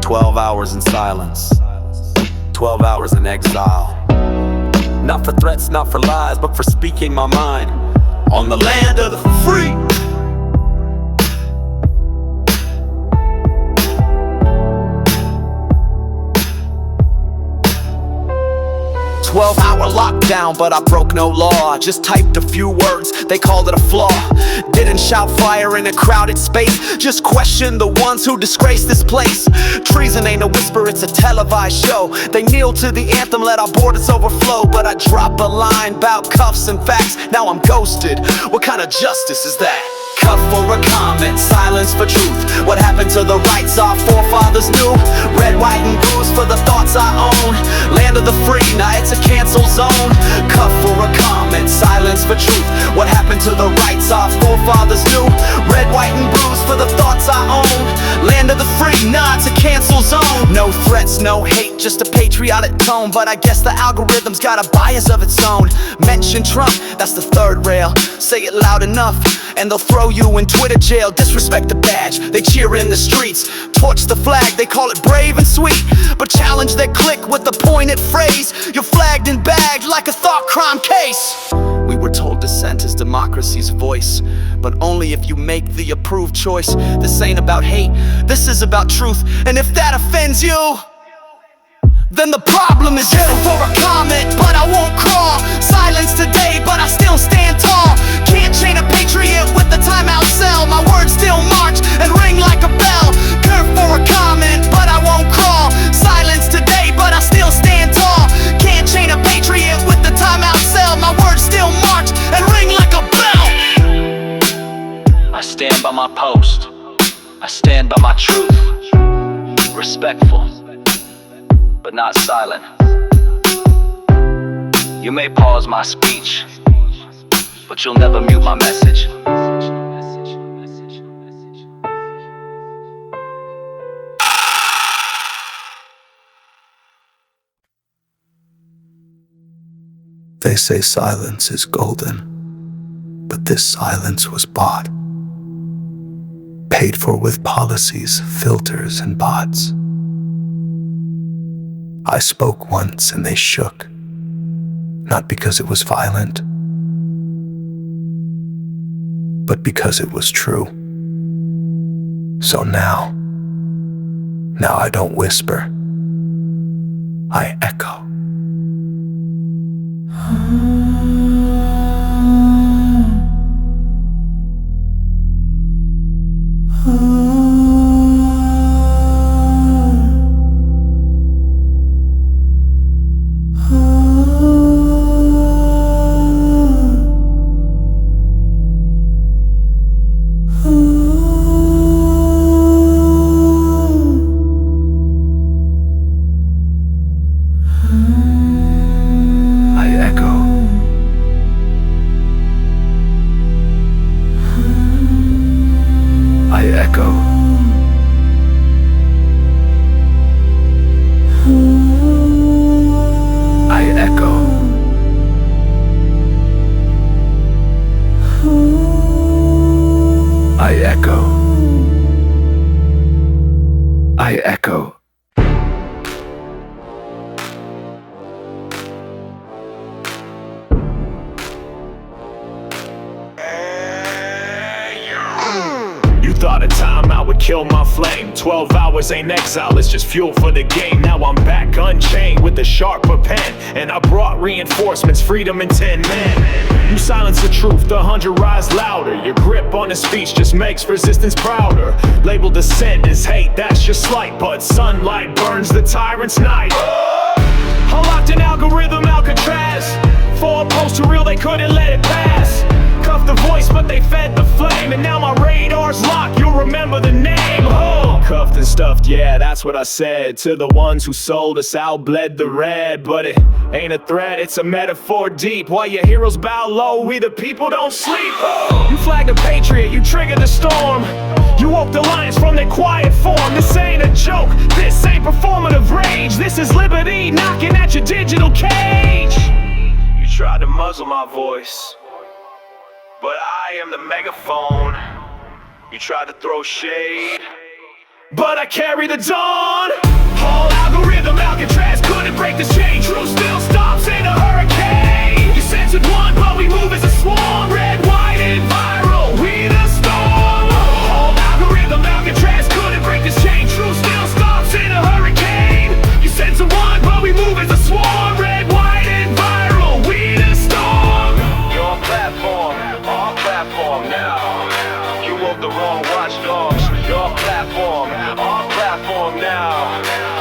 12 hours in silence, 12 hours in exile. Not for threats, not for lies, but for speaking my mind on the land of the free. 12-hour lockdown, but I broke no law. Just typed a few words, they called it a flaw. Didn't shout fire in a crowded space, just questioned the ones who disgrace this place. Treason ain't a whisper, it's a televised show. They kneel to the anthem, let our borders overflow. But I drop a line bout cuffs and facts, now I'm ghosted. What kind of justice is that? Cuff for a comment, silence for truth. What happened to the rights our forefathers knew? Red, white, and blues for the thoughts I own. Land of the free, now it's a cancel zone. Cuff for a comment, silence for truth. What happened to the rights our forefathers knew? Red, white, and blues for the thoughts I own. Land of the free, nah, it's a cancel zone. No threats, no hate, just a patriotic tone. But I guess the algorithm's got a bias of its own. Mention Trump, that's the third rail. Say it loud enough, and they'll throw you in Twitter jail. Disrespect the badge, they cheer in the streets. Torch the flag, they call it brave and sweet. But challenge their clique with a pointed phrase. You're flagged and bagged like a thought crime case. We were told dissent is democracy's voice, but only if you make the approved choice. This ain't about hate, this is about truth. And if that offends you, then the problem is you. For a comment, but I won't crawl. Silence today, but I still stand tall. Can't chain a patriot with the timeout cell. My words still march and ring like a bell. Curve for a comment, but I won't crawl. Silence today, but I still stand tall. Can't chain a patriot with the timeout cell. My words still march and ring like a bell. I stand by my post, I stand by my truth. Respectful, but not silent. You may pause my speech, but you'll never mute my message. They say silence is golden, but this silence was bought, paid for with policies, filters, and bots. I spoke once and they shook, not because it was violent, but because it was true. So now I don't whisper, I echo. I echo. You thought a timeout would kill my flame. 12 hours ain't exile, it's just fuel for the game. Now I'm back unchained with a sharper pen, and I brought reinforcements, freedom in 10 men. You silence the truth, the 100 rise louder. Your grip on the speech just makes resistance prouder. Label dissent as hate, that's your slight, but sunlight burns the tyrant's night. I locked an algorithm, Alcatraz. For a post too real, they couldn't let it pass. Cuffed the voice, but they fed the flame, and now my radar's locked, you'll remember the name. Oh, cuffed and stuffed, yeah, that's what I said. To the ones who sold us out, bled the red. But it ain't a threat, it's a metaphor deep. While your heroes bow low, we the people don't sleep. You flagged a patriot, you triggered the storm. You woke the lions from their quiet form. This ain't a joke, this ain't performative rage. This is liberty knocking at your digital cage. You tried to muzzle my voice, but I am the megaphone. You tried to throw shade, but I carry the dawn. Whole algorithm, Alcatraz couldn't break this chain. True still stops in a hurricane. You censored one, but we move as a swarm. Red, white, and viral, we the storm. Whole algorithm, Alcatraz couldn't break this chain. True still stops in a hurricane. You censored one, but we move as a swarm. Red, white, and viral, we the storm. Your platform, our platform now. You woke the wrong watchdogs. Your platform, our platform now.